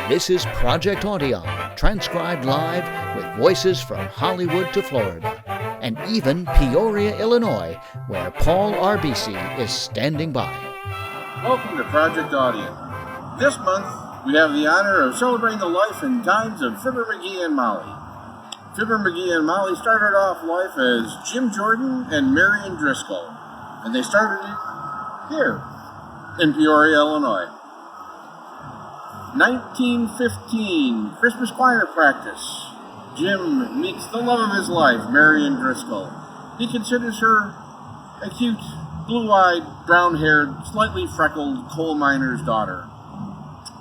This is Project Audion, transcribed live with voices from Hollywood to Florida, and even Peoria, Illinois, where Paul RBC is standing by. Welcome to Project Audion. This month, we have the honor of celebrating the life and times of Fibber McGee and Molly. Fibber McGee and Molly started off life as Jim Jordan and Marion Driscoll, and they started it here in Peoria, Illinois. 1915, Christmas choir practice. Jim meets the love of his life, Marion Driscoll. He considers her a cute, blue-eyed, brown-haired, slightly freckled coal miner's daughter.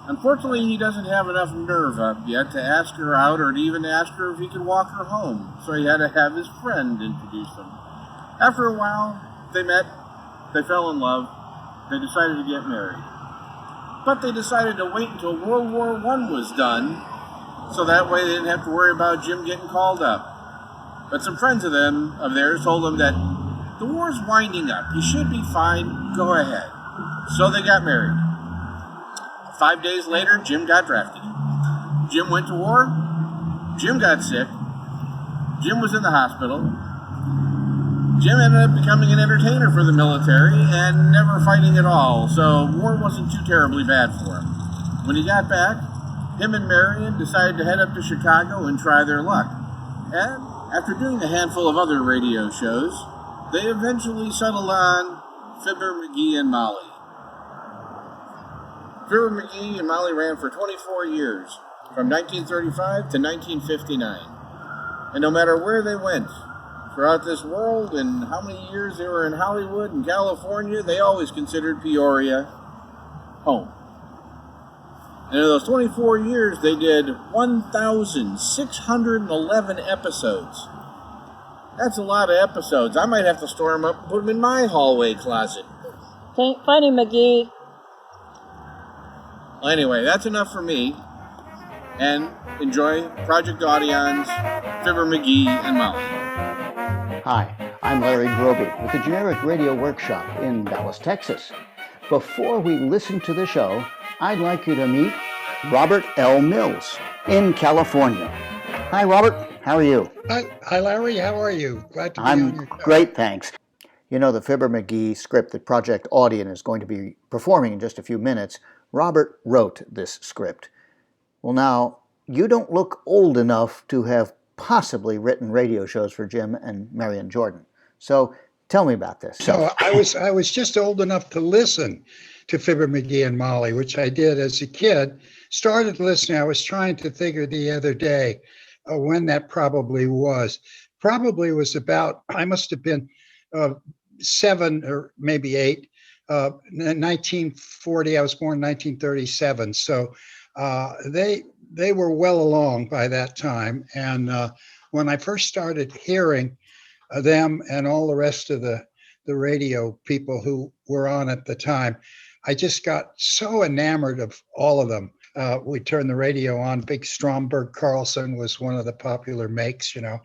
Unfortunately, he doesn't have enough nerve up yet to ask her out or to even ask her if he could walk her home, so he had to have his friend introduce them. After a while, they met, they fell in love, they decided to get married. But they decided to wait until World War I was done, so that way they didn't have to worry about Jim getting called up. But some friends of theirs told them that the war's winding up, you should be fine, go ahead. So they got married. 5 days later, Jim got drafted. Jim went to war, Jim got sick, Jim was in the hospital. Jim ended up becoming an entertainer for the military and never fighting at all, so war wasn't too terribly bad for him. When he got back, him and Marion decided to head up to Chicago and try their luck. And after doing a handful of other radio shows, they eventually settled on Fibber McGee and Molly. Fibber McGee and Molly ran for 24 years, from 1935 to 1959. And no matter where they went, throughout this world, and how many years they were in Hollywood and California, they always considered Peoria home. And in those 24 years, they did 1,611 episodes. That's a lot of episodes. I might have to store them up and put them in my hallway closet. Ain't funny, McGee. Well, anyway, that's enough for me. And enjoy Project Audion's Fibber McGee and Molly. Hi, I'm Larry Groby with the Generic Radio Workshop in Dallas, Texas. Before we listen to the show, I'd like you to meet Robert L. Mills in California. Hi, Robert. How are you? Hi, Larry. How are you? Glad to be I'm on your show. Great, thanks. You know, the Fibber McGee script that Project Audion is going to be performing in just a few minutes, Robert wrote this script. Well, now, you don't look old enough to have possibly written radio shows for Jim and Marion Jordan. So tell me about this. So I was just old enough to listen to Fibber McGee and Molly, which I did as a kid. Started listening. I was trying to figure the other day when that probably was. Probably was about, I must have been 7 or maybe 8. 1940, I was born in 1937. So they were well along by that time. And when I first started hearing them and all the rest of the radio people who were on at the time, I just got so enamored of all of them. We turned the radio on. Big Stromberg Carlson was one of the popular makes, you know,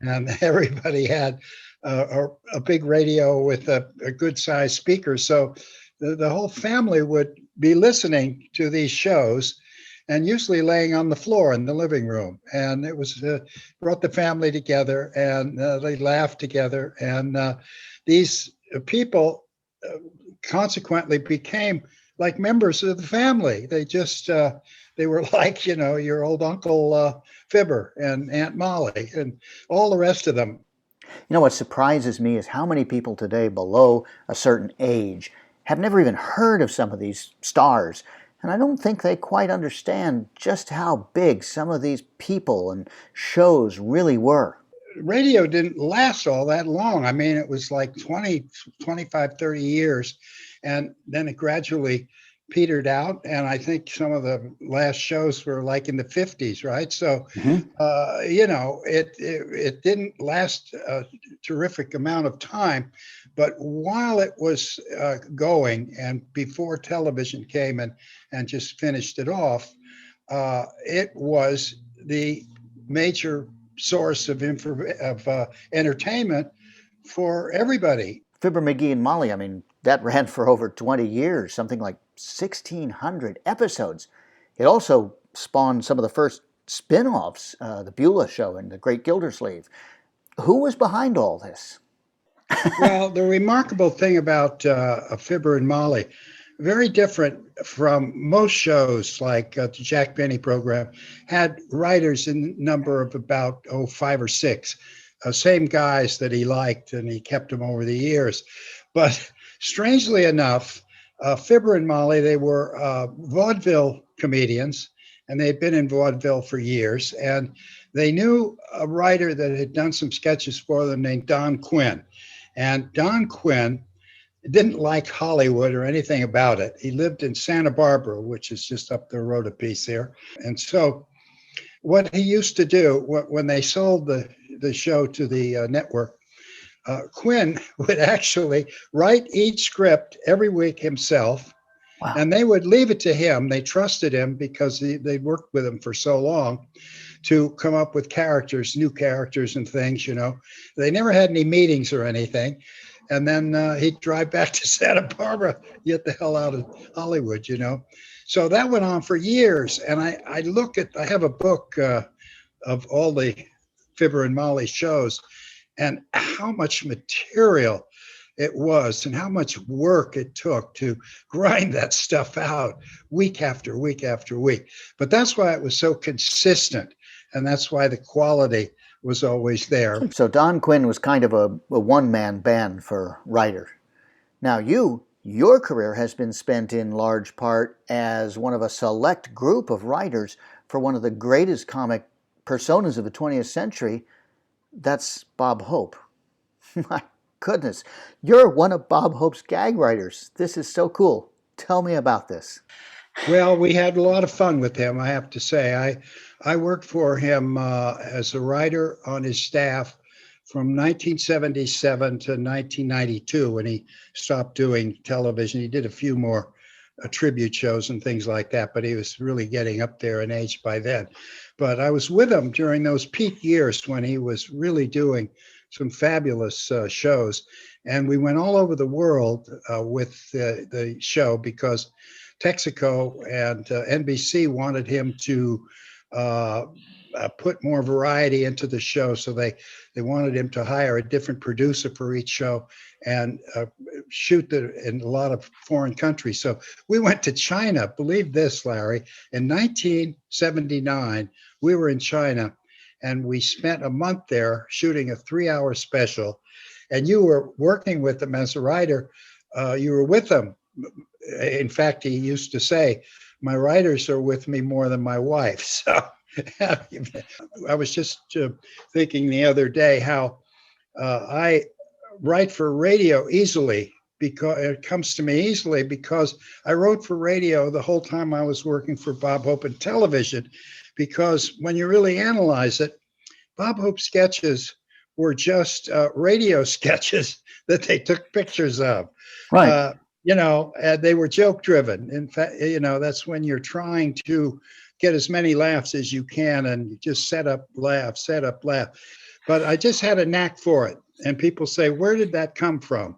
and everybody had a big radio with a good sized speaker. So the whole family would be listening to these shows, and usually laying on the floor in the living room. And it was brought the family together, and they laughed together. And these people consequently became like members of the family. They just, they were like, you know, your old Uncle Fibber and Aunt Molly and all the rest of them. You know, what surprises me is how many people today below a certain age have never even heard of some of these stars. And I don't think they quite understand just how big some of these people and shows really were. Radio didn't last all that long. I mean, it was like 20, 25, 30 years. And then it gradually petered out. And I think some of the last shows were like in the 50s, right? So, you know, it didn't last a terrific amount of time. But while it was going, and before television came and just finished it off, it was the major source of entertainment for everybody. Fibber McGee and Molly, I mean, that ran for over 20 years, something like 1,600 episodes. It also spawned some of the first spin-offs, the Beulah Show and the Great Gildersleeve. Who was behind all this? Well, the remarkable thing about Fibber and Molly, very different from most shows like the Jack Benny program, had writers in number of about 5 or 6, same guys that he liked, and he kept them over the years. But strangely enough, Fibber and Molly, they were vaudeville comedians, and they had been in vaudeville for years, and they knew a writer that had done some sketches for them named Don Quinn. And Don Quinn didn't like Hollywood or anything about it. He lived in Santa Barbara, which is just up the road a piece here. And so what he used to do when they sold the show to the network, Quinn would actually write each script every week himself. Wow. And they would leave it to him. They trusted him because they'd worked with him for so long to come up with characters, new characters and things, you know. They never had any meetings or anything. And then he'd drive back to Santa Barbara, get the hell out of Hollywood, you know. So that went on for years. And I have a book of all the Fibber and Molly shows and how much material it was and how much work it took to grind that stuff out week after week after week. But that's why it was so consistent. And that's why the quality was always there. So Don Quinn was kind of a one-man band for writer. Now your career has been spent in large part as one of a select group of writers for one of the greatest comic personas of the 20th century. That's Bob Hope. My goodness, you're one of Bob Hope's gag writers. This is so cool. Tell me about this. Well, we had a lot of fun with him, I have to say. I worked for him as a writer on his staff from 1977 to 1992 when he stopped doing television. He did a few more tribute shows and things like that, but he was really getting up there in age by then. But I was with him during those peak years when he was really doing some fabulous shows. And we went all over the world with the show because Texaco and NBC wanted him to put more variety into the show. So they wanted him to hire a different producer for each show and shoot in a lot of foreign countries. So we went to China. Believe this, Larry. In 1979, we were in China and we spent a month there shooting a 3-hour special. And you were working with them as a writer. You were with them. In fact, he used to say, my writers are with me more than my wife. So I was just thinking the other day how I write for radio easily because it comes to me easily because I wrote for radio the whole time I was working for Bob Hope in television, because when you really analyze it, Bob Hope sketches were just radio sketches that they took pictures of. Right. They were joke driven. In fact, that's when you're trying to get as many laughs as you can and just set up, laugh. But I just had a knack for it. And people say, where did that come from?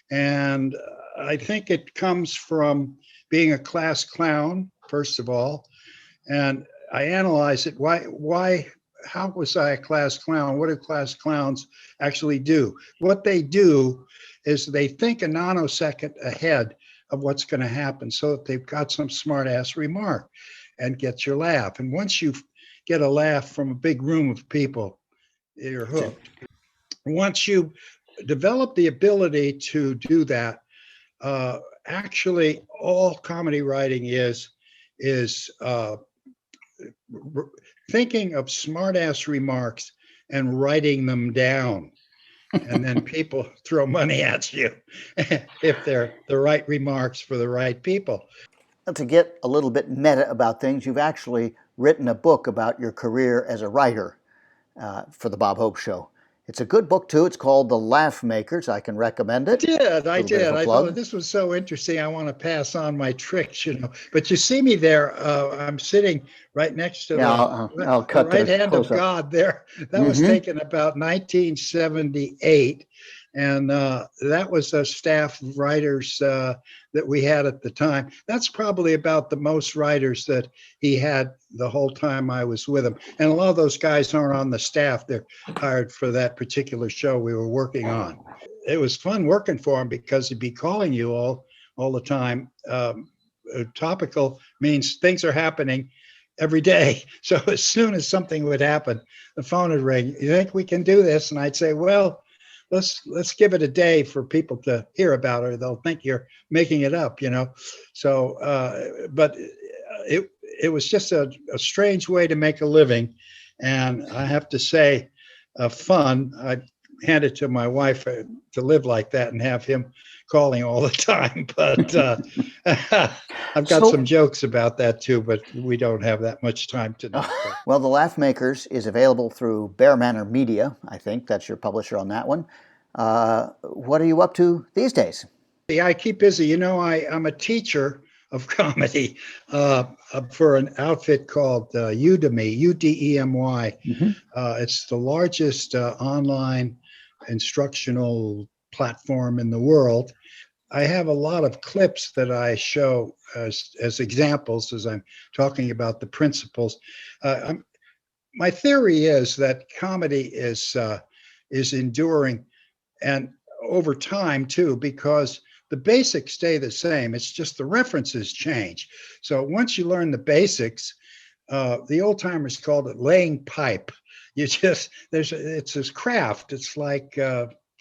And I think it comes from being a class clown, first of all. And I analyze it. How was I a class clown? What do class clowns actually do? What they do is they think a nanosecond ahead of what's going to happen so that they've got some smart ass remark and get your laugh. And once you get a laugh from a big room of people, you're hooked. Once you develop the ability to do that, actually all comedy writing is thinking of smart ass remarks and writing them down. And then people throw money at you if they're the right remarks for the right people. To get a little bit meta about things, you've actually written a book about your career as a writer for the Bob Hope Show. It's a good book, too. It's called The Laugh Makers. I can recommend it. I did. I thought this was so interesting. I want to pass on my tricks, But you see me there. I'm sitting right next to I'll cut the right hand of close-up. God there. That was taken about 1978. And that was a staff of writers that we had at the time. That's probably about the most writers that he had the whole time I was with him. And a lot of those guys aren't on the staff. They're hired for that particular show we were working on. It was fun working for him because he'd be calling you all the time. Topical means things are happening every day. So as soon as something would happen, the phone would ring. You think we can do this? And I'd say, well, let's give it a day for people to hear about it, or they'll think you're making it up, you know. So, but it was just a strange way to make a living, and I have to say, fun. I hand it to my wife to live like that and have him calling all the time. But I've got some jokes about that too, but we don't have that much time tonight. Well, The Laugh Makers is available through Bear Manor Media. I think that's your publisher on that one. What are you up to these days? Yeah, I keep busy. You know, I'm a teacher of comedy for an outfit called Udemy, Udemy. Mm-hmm. It's the largest online instructional platform in the world. I have a lot of clips that I show as examples as I'm talking about the principles. My theory is that comedy is enduring, and over time too, because the basics stay the same. It's just the references change. So once you learn the basics, the old timers called it laying pipe. It's this craft. It's like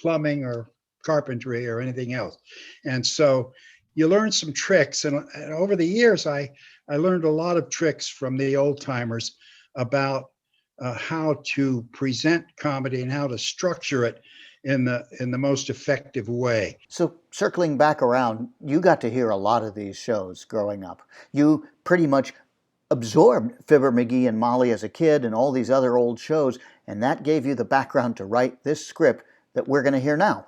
plumbing or carpentry or anything else. And so you learn some tricks. And over the years, I learned a lot of tricks from the old timers about how to present comedy and how to structure it in the most effective way. So circling back around, you got to hear a lot of these shows growing up. You pretty much absorbed Fibber McGee and Molly as a kid and all these other old shows, and that gave you the background to write this script that we're going to hear now.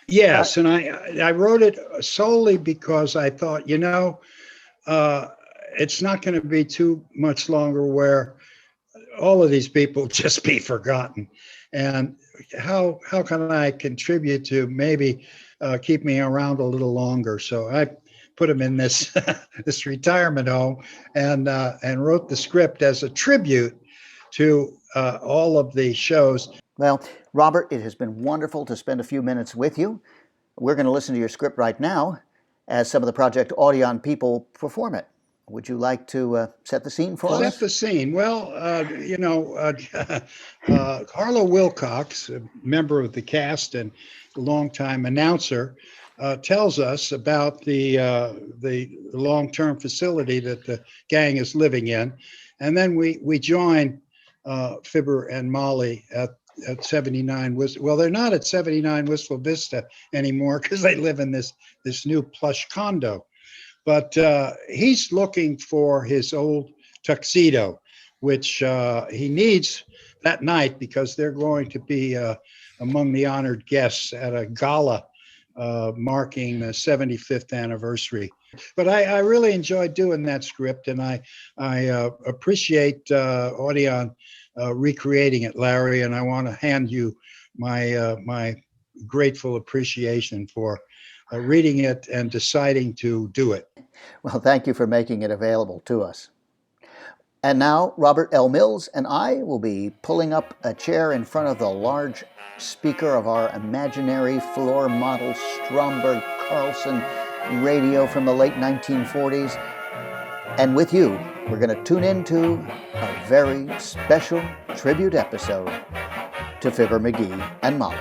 Yes, and I wrote it solely because I thought, you know, it's not going to be too much longer where all of these people just be forgotten. And how can I contribute to maybe keep me around a little longer? So I put them in this this retirement home and wrote the script as a tribute to all of the shows. Well, Robert, it has been wonderful to spend a few minutes with you. We're going to listen to your script right now as some of the Project Audion people perform it. Would you like to set the scene for us? Set the scene. Well, Harlow Wilcox, a member of the cast and longtime announcer, tells us about the long-term facility that the gang is living in. And then we join Fibber and Molly at 79 Wistful. Well, they're not at 79 Wistful Vista anymore because they live in this new plush condo. But he's looking for his old tuxedo, which he needs that night because they're going to be among the honored guests at a gala marking the 75th anniversary. But I really enjoyed doing that script, and I appreciate Audion recreating it, Larry, and I want to hand you my grateful appreciation for reading it and deciding to do it. Well, thank you for making it available to us. And now, Robert L. Mills and I will be pulling up a chair in front of the large speaker of our imaginary floor model Stromberg Carlson radio from the late 1940s. And with you, we're going to tune into a very special tribute episode to Fibber McGee and Molly.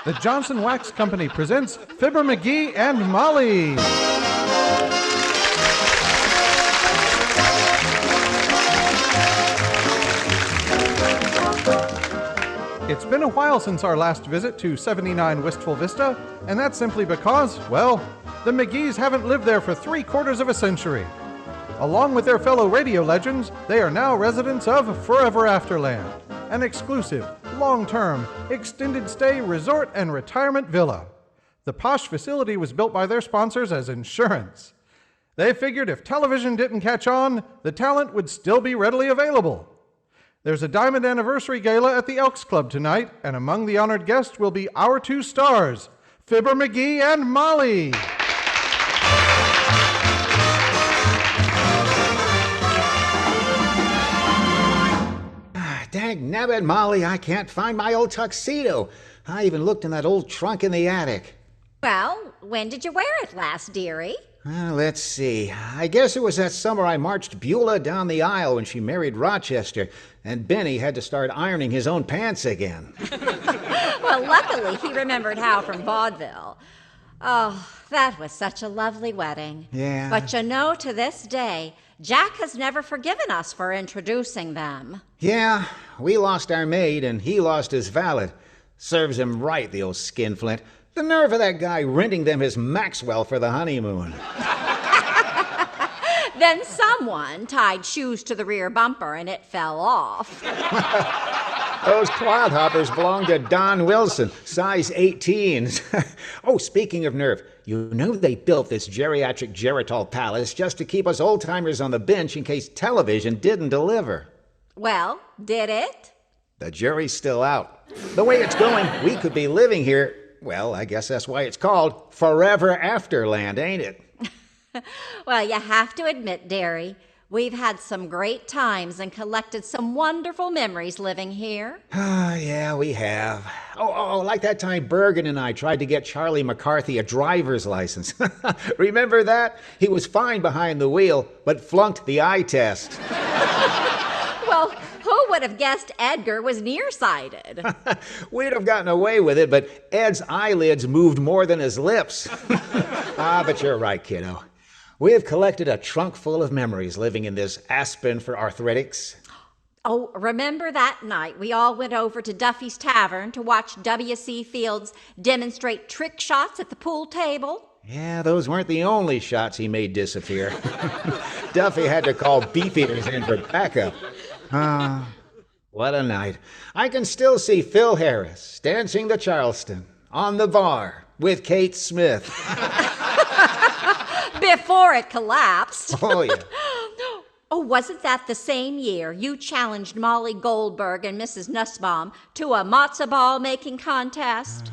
The Johnson Wax Company presents Fibber McGee and Molly. It's been a while since our last visit to 79 Wistful Vista, and that's simply because, well, the McGees haven't lived there for 3/4 of a century. Along with their fellow radio legends, they are now residents of Forever Afterland, an exclusive, long-term, extended-stay resort and retirement villa. The posh facility was built by their sponsors as insurance. They figured if television didn't catch on, the talent would still be readily available. There's a Diamond Anniversary Gala at the Elks Club tonight, and among the honored guests will be our 2 stars, Fibber McGee and Molly. Dang nabbit, Molly, I can't find my old tuxedo. I even looked in that old trunk in the attic. Well, when did you wear it last, dearie? Let's see. I guess it was that summer I marched Beulah down the aisle when she married Rochester, and Benny had to start ironing his own pants again. Well, luckily he remembered Hal from vaudeville. Oh, that was such a lovely wedding. Yeah. But you know, to this day, Jack has never forgiven us for introducing them. Yeah, we lost our maid and he lost his valet. Serves him right, the old skinflint. The nerve of that guy renting them his Maxwell for the honeymoon. Then someone tied shoes to the rear bumper and it fell off. Those clodhoppers belong to Don Wilson, size 18s. Oh, speaking of nerve, you know they built this geriatric Geritol palace just to keep us old-timers on the bench in case television didn't deliver. Well, did it? The jury's still out. The way it's going, we could be living here, well, I guess that's why it's called Forever Afterland, ain't it? Well, you have to admit, dearie, we've had some great times and collected some wonderful memories living here. Yeah, we have. Oh, like that time Bergen and I tried to get Charlie McCarthy a driver's license. Remember that? He was fine behind the wheel, but flunked the eye test. Well, who would have guessed Edgar was nearsighted? We'd have gotten away with it, but Ed's eyelids moved more than his lips. But you're right, kiddo. We have collected a trunk full of memories living in this Aspen for arthritics. Oh, remember that night we all went over to Duffy's Tavern to watch W.C. Fields demonstrate trick shots at the pool table? Yeah, those weren't the only shots he made disappear. Duffy had to call beefeaters in for backup. What a night. I can still see Phil Harris dancing the Charleston on the bar with Kate Smith. Before it collapsed. Oh, yeah. Oh, wasn't that the same year you challenged Molly Goldberg and Mrs. Nussbaum to a matzo ball making contest?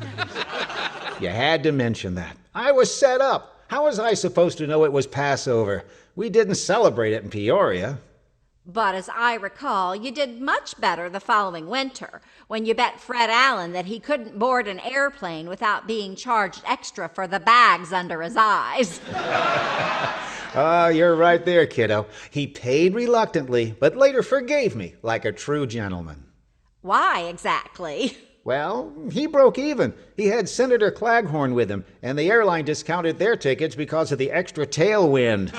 You had to mention that. I was set up. How was I supposed to know it was Passover? We didn't celebrate it in Peoria. But as I recall, you did much better the following winter when you bet Fred Allen that he couldn't board an airplane without being charged extra for the bags under his eyes. You're right there, kiddo. He paid reluctantly, but later forgave me like a true gentleman. Why exactly? Well, he broke even. He had Senator Claghorn with him, and the airline discounted their tickets because of the extra tailwind.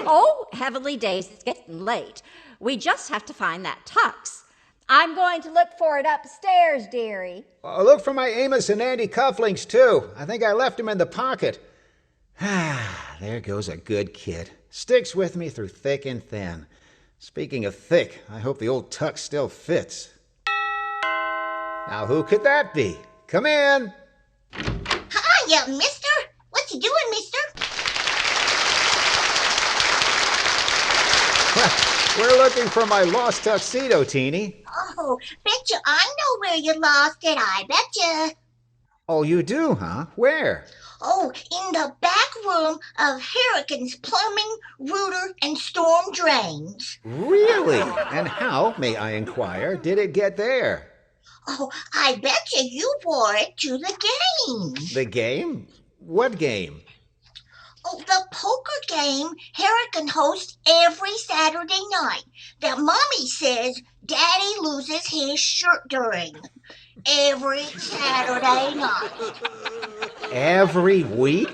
Oh, heavenly days, it's getting late. We just have to find that tux. I'm going to look for it upstairs, dearie. Look for my Amos and Andy cufflinks, too. I think I left them in the pocket. There goes a good kid. Sticks with me through thick and thin. Speaking of thick, I hope the old tux still fits. Now, who could that be? Come in. Hiya, mister. What you doing, mister? We're looking for my lost tuxedo, Teeny. Oh, betcha I know where you lost it, I betcha. Oh, you do, huh? Where? Oh, in the back room of Hurricane's plumbing, router, and storm drains. Really? And how, may I inquire, did it get there? Oh, I betcha you wore it to the game. The game? What game? Oh, the poker game Hurricane hosts every Saturday night that Mommy says Daddy loses his shirt during. Every Saturday night. Every week?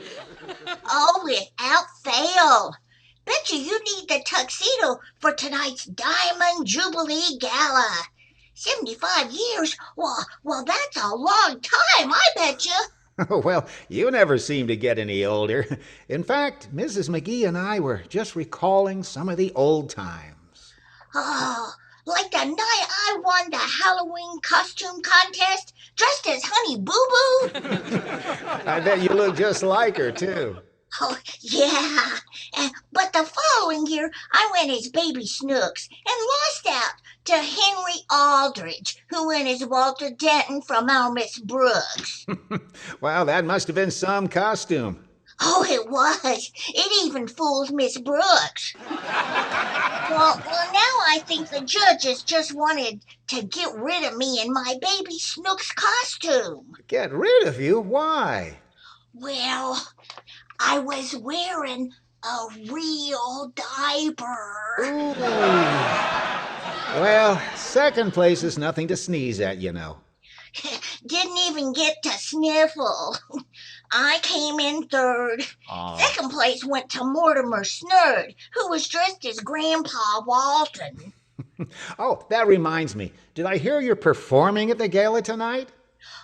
Oh, without fail. Betcha you need the tuxedo for tonight's Diamond Jubilee Gala. 75 years? Well, that's a long time, I bet you. Well, you never seem to get any older. In fact, Mrs. McGee and I were just recalling some of the old times. Oh, like the night I won the Halloween costume contest, dressed as Honey Boo Boo. I bet you look just like her, too. Oh, yeah. But the following year, I went as Baby Snooks and lost out to Henry Aldridge, who went as Walter Denton from our Miss Brooks. Well, that must have been some costume. Oh, it was. It even fooled Miss Brooks. Well, now I think the judges just wanted to get rid of me in my Baby Snooks costume. Get rid of you? Why? Well, I was wearing a real diaper. Ooh. Well, second place is nothing to sneeze at, you know. Didn't even get to sniffle. I came in third. Second place went to Mortimer Snurd, who was dressed as Grandpa Walton. Oh, that reminds me. Did I hear you're performing at the gala tonight?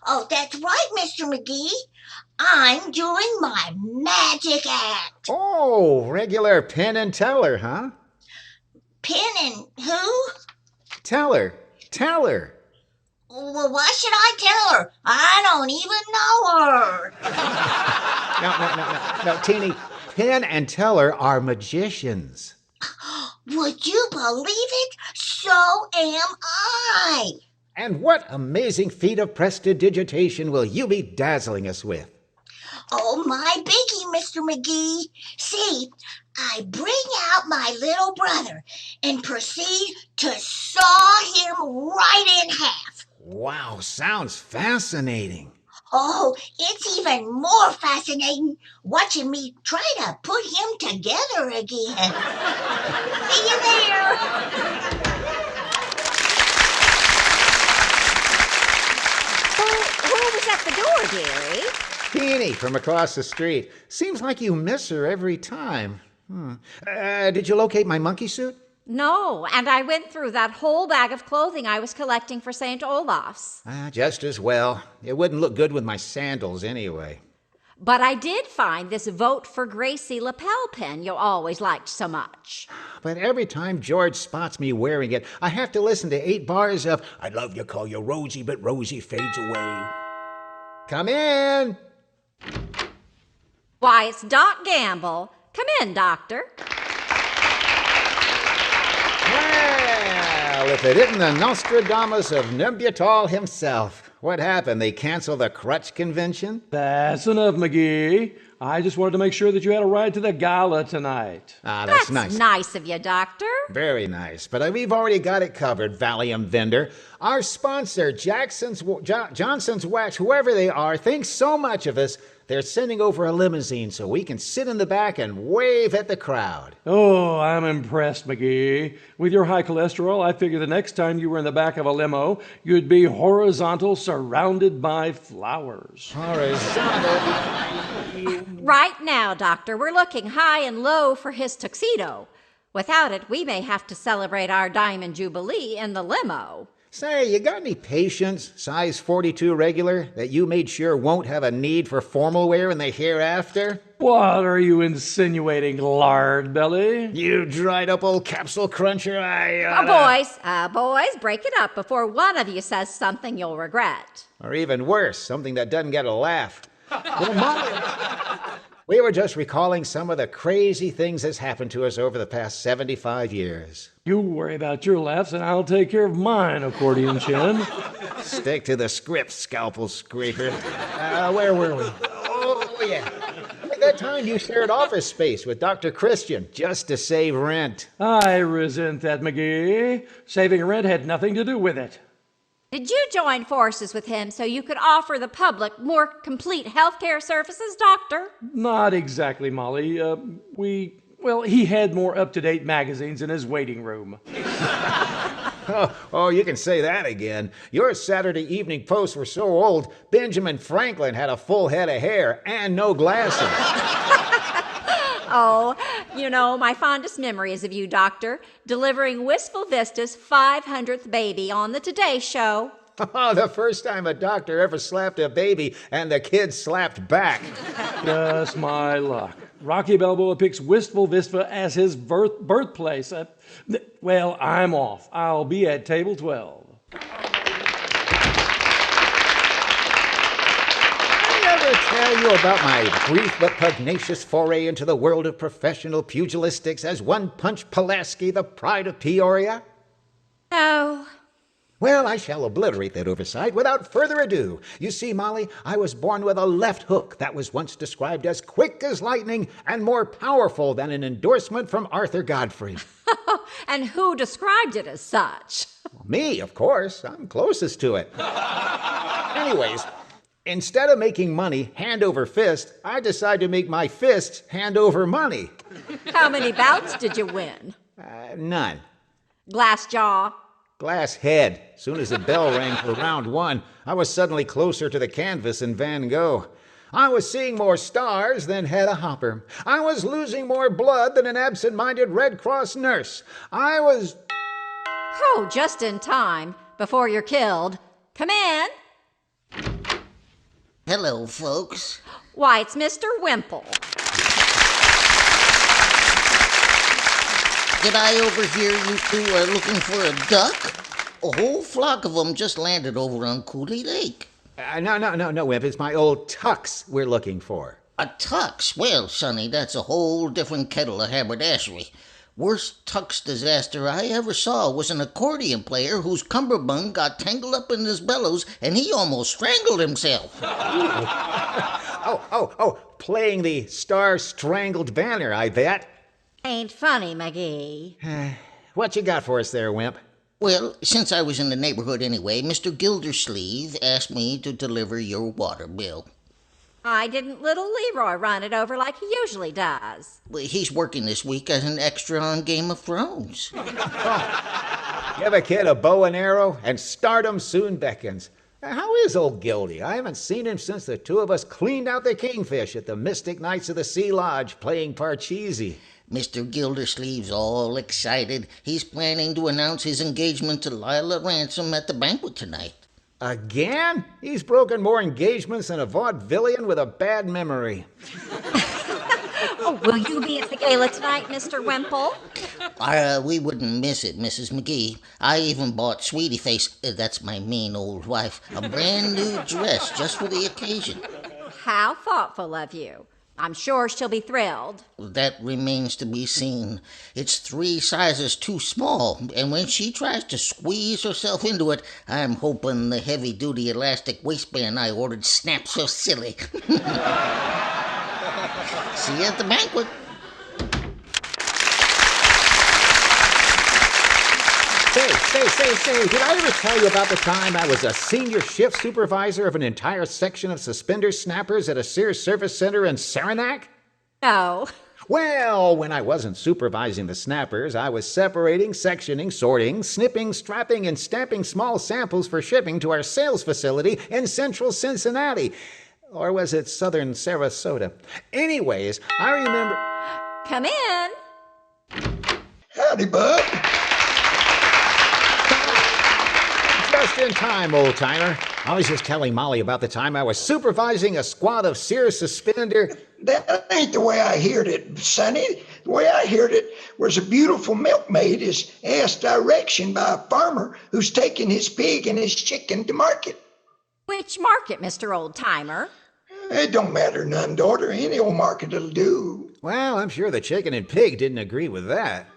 Oh, that's right, Mr. McGee. I'm doing my magic act. Oh, regular Penn and Teller, huh? Penn and who? Teller. Teller. Well, why should I tell her? I don't even know her. No, Teeny. Penn and Teller are magicians. Would you believe it? So am I. And what amazing feat of prestidigitation will you be dazzling us with? Oh, my biggie, Mr. McGee. See, I bring out my little brother and proceed to saw him right in half. Wow, sounds fascinating. Oh, it's even more fascinating watching me try to put him together again. See you there. Who was at the door, dearie? Teeny from across the street. Seems like you miss her every time. Did you locate my monkey suit? No, and I went through that whole bag of clothing I was collecting for St. Olaf's. Just as well. It wouldn't look good with my sandals anyway. But I did find this Vote for Gracie lapel pin you always liked so much. But every time George spots me wearing it, I have to listen to 8 bars of I love you, call you Rosie, but Rosie fades away. Come in. Why, it's Doc Gamble. Come in, Doctor. Well, if it isn't the Nostradamus of Nebutal himself. What happened? They canceled the crutch convention? That's enough, McGee. I just wanted to make sure that you had a ride to the gala tonight. That's nice. That's nice of you, Doctor. Very nice. But we've already got it covered, Valium vendor. Our sponsor, Johnson's Wax, whoever they are, thinks so much of us, they're sending over a limousine so we can sit in the back and wave at the crowd. Oh, I'm impressed, McGee. With your high cholesterol, I figure the next time you were in the back of a limo, you'd be horizontal, surrounded by flowers. Horizontal? Right now, Doctor, we're looking high and low for his tuxedo. Without it, we may have to celebrate our Diamond Jubilee in the limo. Say, you got any patients, size 42 regular, that you made sure won't have a need for formal wear in the hereafter? What are you insinuating, lard belly? You dried up old capsule cruncher, Boys, break it up before one of you says something you'll regret. Or even worse, something that doesn't get a laugh. Well, Molly, we were just recalling some of the crazy things that's happened to us over the past 75 years. You worry about your laughs and I'll take care of mine, accordion chin. Stick to the script, scalpel scraper. Where were we? Oh, yeah. At that time you shared office space with Dr. Christian just to save rent. I resent that, McGee. Saving rent had nothing to do with it. Did you join forces with him so you could offer the public more complete health care services, Doctor? Not exactly, Molly. He had more up-to-date magazines in his waiting room. Oh, you can say that again. Your Saturday Evening Posts were so old, Benjamin Franklin had a full head of hair and no glasses. Oh, You know, my fondest memory is of you, Doctor, delivering Wistful Vista's 500th baby on the Today Show. Oh, the first time a doctor ever slapped a baby and the kid slapped back. Just my luck. Rocky Balboa picks Wistful Vista as his birthplace. Well, I'm off. I'll be at table 12. Tell you about my brief but pugnacious foray into the world of professional pugilistics as One Punch Pulaski, the pride of Peoria? No. Well, I shall obliterate that oversight without further ado. You see, Molly, I was born with a left hook that was once described as quick as lightning and more powerful than an endorsement from Arthur Godfrey. And who described it as such? Me, of course. I'm closest to it. Anyways, instead of making money hand over fist, I decided to make my fists hand over money. How many bouts did you win? None. Glass jaw? Glass head. Soon as the bell rang for round one, I was suddenly closer to the canvas than Van Gogh. I was seeing more stars than Hedda Hopper. I was losing more blood than an absent-minded Red Cross nurse. I was... Oh, just in time. Before you're killed. Come in. Hello, folks. Why, it's Mr. Wimple. Did I overhear you two are looking for a duck? A whole flock of them just landed over on Cooley Lake. No, Wimp. It's my old tux we're looking for. A tux? Well, Sonny, that's a whole different kettle of haberdashery. Worst tux disaster I ever saw was an accordion player whose cummerbund got tangled up in his bellows and he almost strangled himself. Playing the Star-Strangled Banner, I bet. Ain't funny, McGee. What you got for us there, Wimp? Well, since I was in the neighborhood anyway, Mr. Gildersleeve asked me to deliver your water bill. Why didn't little Leroy run it over like he usually does? Well, he's working this week as an extra on Game of Thrones. Give a kid a bow and arrow, and stardom soon beckons. How is old Gildy? I haven't seen him since the two of us cleaned out the kingfish at the Mystic Knights of the Sea Lodge playing Parcheesi. Mr. Gildersleeve's all excited. He's planning to announce his engagement to Lila Ransom at the banquet tonight. Again? He's broken more engagements than a vaudevillian with a bad memory. Oh, will you be at the gala tonight, Mr. Wimple? We wouldn't miss it, Mrs. McGee. I even bought Sweetie Face, that's my mean old wife, a brand new dress just for the occasion. How thoughtful of you. I'm sure she'll be thrilled. That remains to be seen. It's 3 sizes too small, and when she tries to squeeze herself into it, I'm hoping the heavy-duty elastic waistband I ordered snaps her silly. See you at the banquet. Say, did I ever tell you about the time I was a senior shift supervisor of an entire section of suspender snappers at a Sears Service Center in Saranac? No. Well, when I wasn't supervising the snappers, I was separating, sectioning, sorting, snipping, strapping, and stamping small samples for shipping to our sales facility in central Cincinnati. Or was it southern Sarasota? Anyways, I remember... Come in. Howdy, bud. Just in time, old-timer. I was just telling Molly about the time I was supervising a squad of Sears suspender... That ain't the way I heard it, Sonny. The way I heard it was a beautiful milkmaid is asked direction by a farmer who's taking his pig and his chicken to market. Which market, Mr. Old-Timer? It don't matter none, daughter. Any old market'll do. Well, I'm sure the chicken and pig didn't agree with that.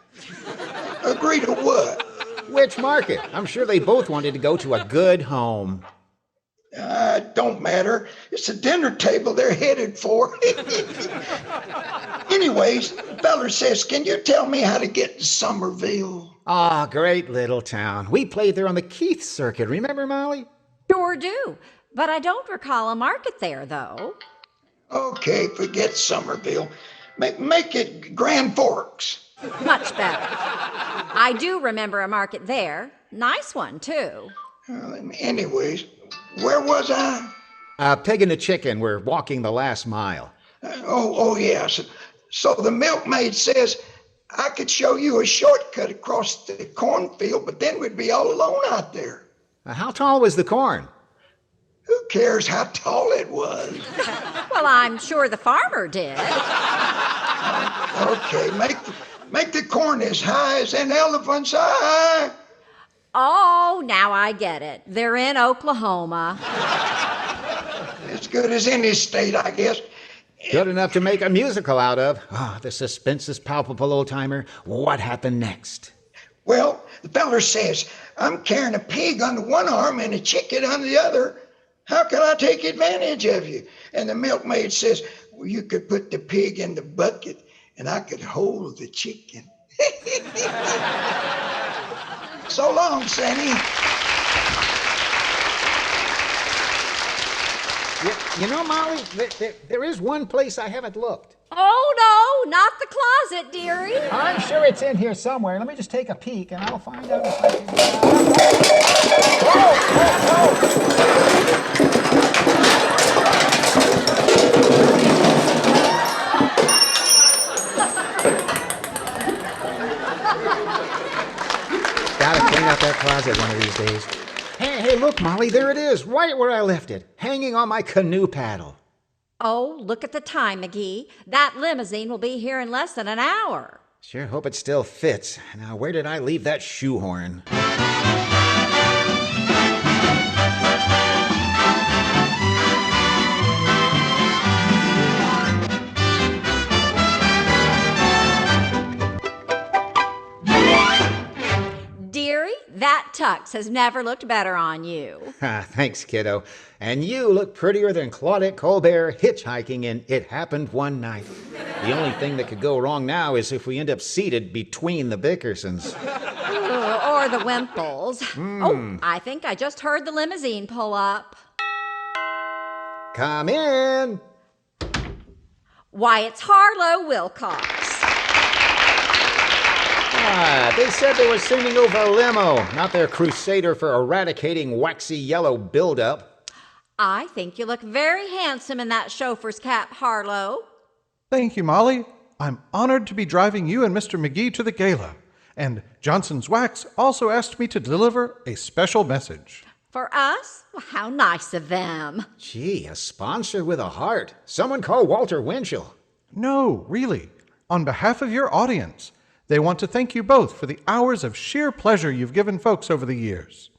Agree to what? Which market? I'm sure they both wanted to go to a good home. Don't matter. It's a dinner table they're headed for. Anyways, feller says, can you tell me how to get to Somerville? Ah, great little town. We played there on the Keith circuit. Remember, Molly? Sure do. But I don't recall a market there, though. Okay, forget Somerville. Make it Grand Forks. Much better. I do remember a market there. Nice one, too. Anyways, where was I? Pig and the chicken were walking the last mile. Yes. So the milkmaid says, I could show you a shortcut across the cornfield, but then we'd be all alone out there. How tall was the corn? Who cares how tall it was? Well, I'm sure the farmer did. Okay, make the corn as high as an elephant's eye. Oh, now I get it. They're in Oklahoma. As good as any state, I guess. Good enough to make a musical out of. The suspense is palpable, old-timer. What happened next? Well, the feller says, I'm carrying a pig under one arm and a chicken under the other. How can I take advantage of you? And the milkmaid says, well, you could put the pig in the bucket and I could hold the chicken. So long, Sonny. You know, Molly, there is one place I haven't looked. Oh, no, not the closet, dearie. I'm sure it's in here somewhere. Let me just take a peek, and I'll find out if I can... Gotta clean out that closet one of these days. Hey, look, Molly, there it is, right where I left it, hanging on my canoe paddle. Oh, look at the time, McGee. That limousine will be here in less than an hour. Sure hope it still fits. Now, where did I leave that shoehorn? Dearie, that tux has never looked better on you. Thanks, kiddo. And you look prettier than Claudette Colbert hitchhiking in It Happened One Night. The only thing that could go wrong now is if we end up seated between the Bickersons. Or the Wimples. Oh, I think I just heard the limousine pull up. Come in. Why, it's Harlow Wilcox. They said they were sending over a limo, not their crusader for eradicating waxy yellow buildup. I think you look very handsome in that chauffeur's cap, Harlow. Thank you, Molly. I'm honored to be driving you and Mr. McGee to the gala. And Johnson's Wax also asked me to deliver a special message. For us? Well, how nice of them. Gee, a sponsor with a heart. Someone call Walter Winchell. No, really. On behalf of your audience, they want to thank you both for the hours of sheer pleasure you've given folks over the years.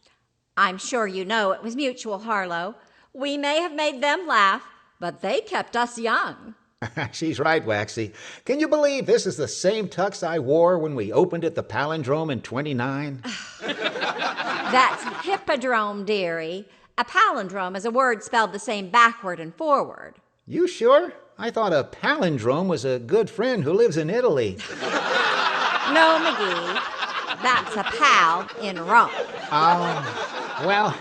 I'm sure you know it was mutual, Harlow. We may have made them laugh, but they kept us young. She's right, Waxy. Can you believe this is the same tux I wore when we opened at the Palindrome in '29? That's hippodrome, dearie. A palindrome is a word spelled the same backward and forward. You sure? I thought a palindrome was a good friend who lives in Italy. No, McGee. That's a pal in Rome. Well,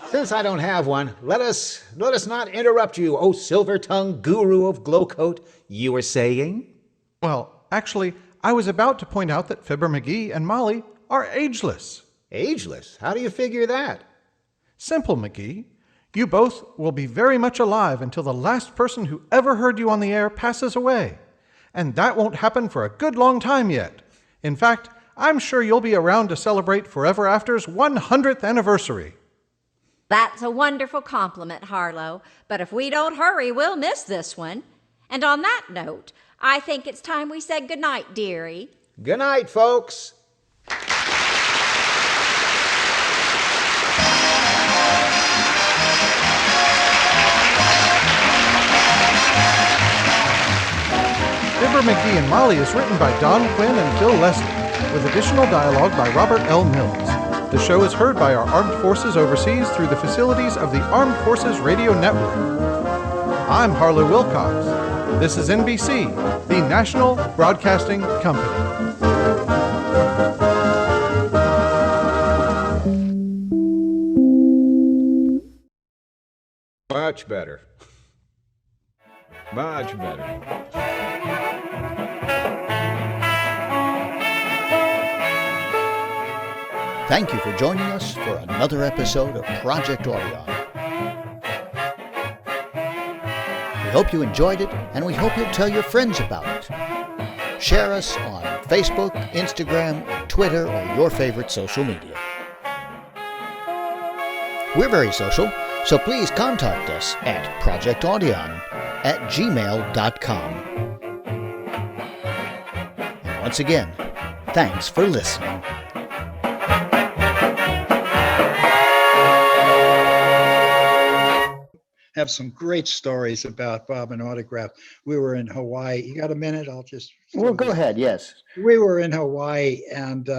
since I don't have one, let us not interrupt you, O silver-tongued guru of Glowcoat. You were saying? Well, actually, I was about to point out that Fibber McGee and Molly are ageless. Ageless? How do you figure that? Simple, McGee. You both will be very much alive until the last person who ever heard you on the air passes away. And that won't happen for a good long time yet. In fact, I'm sure you'll be around to celebrate Forever After's 100th anniversary. That's a wonderful compliment, Harlow. But if we don't hurry, we'll miss this one. And on that note, I think it's time we said goodnight, dearie. Good night, folks. Fibber McGee and Molly is written by Don Quinn and Phil Leslie, with additional dialogue by Robert L. Mills. The show is heard by our armed forces overseas through the facilities of the Armed Forces Radio Network. I'm Harlow Wilcox. This is NBC, the National Broadcasting Company. Much better. Much better. Thank you for joining us for another episode of Project Audion. hope you enjoyed it, and we hope you'll tell your friends about it. Share us on Facebook, Instagram, Twitter, or your favorite social media. We're very social, so please contact us at projectaudion@gmail.com. And once again, thanks for listening. Have some great stories about Bob and Autograph. We were in Hawaii. You got a minute? I'll just. Well, go ahead. Yes. We were in Hawaii and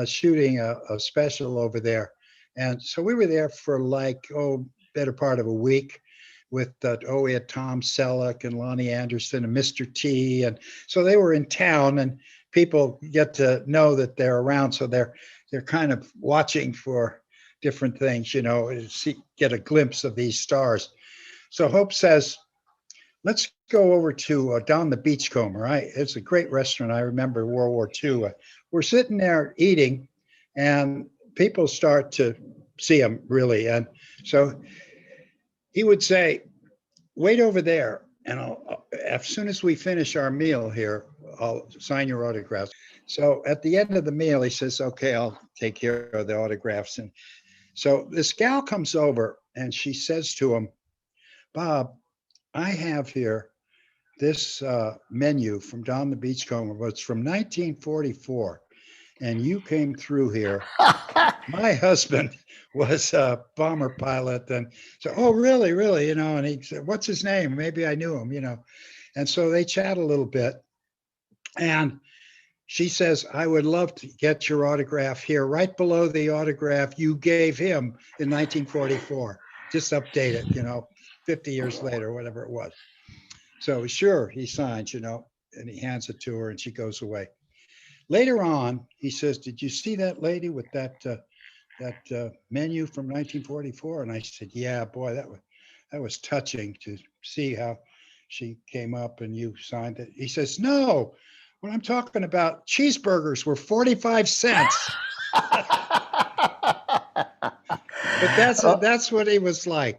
shooting a special over there. And so we were there for better part of a week with, we had Tom Selleck and Lonnie Anderson and Mr. T. And so they were in town and people get to know that they're around. So they're kind of watching for different things, get a glimpse of these stars. So Hope says, let's go over to Down the Beachcomber. It's a great restaurant. I remember World War II. We're sitting there eating and people start to see him really. And so he would say, wait over there. And as soon as we finish our meal here, I'll sign your autographs. So at the end of the meal, he says, okay, I'll take care of the autographs. And so this gal comes over and she says to him, Bob, I have here this menu from Down the Beachcomber. It's from 1944. And you came through here. My husband was a bomber pilot. And so, oh, really, really, and he said, what's his name? Maybe I knew him, And so they chat a little bit. And she says, I would love to get your autograph here, right below the autograph you gave him in 1944. Just update it, 50 years later, whatever it was. So sure, he signs, and he hands it to her and she goes away. Later on, he says, did you see that lady with that menu from 1944? And I said, yeah, boy, that was touching to see how she came up and you signed it. He says, no, what I'm talking about, cheeseburgers were 45 cents. But that's what he was like.